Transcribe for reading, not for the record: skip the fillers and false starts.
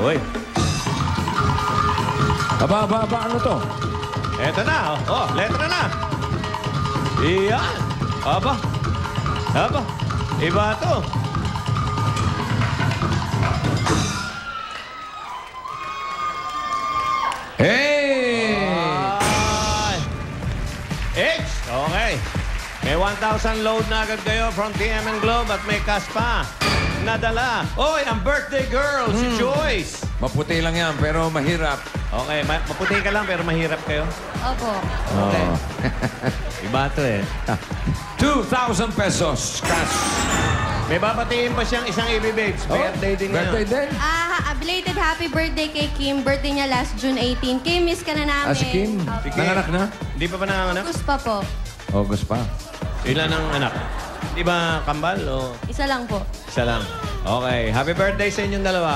Uy. Aba, ano to? Eto na. Oh, letra na. Iyan. Aba. Iba to. Hey! Ay. H. Okay. May 1,000 load na agad kayo from TMN Globe at may cash pa. Nadala. Oy, ang birthday girl, si Joyce. Maputi lang yan, pero mahirap. Okay, maputi ka lang pero mahirap kayo. Opo. Okay. Iba to eh. 2,000 pesos cash. May babatiin pa siyang isang Ibby Babes. Birthday din niya. Birthday din? Belated happy birthday kay Kim. Birthday niya last June 18. Kim, miss ka na namin. Si Kim? Opo. Nanganak na? Hindi pa nanganganak? August pa po. August pa. Ilan ang anak? Di ba kambal o Isa lang po. isa lang? Okay. Happy birthday sa inyong dalawa.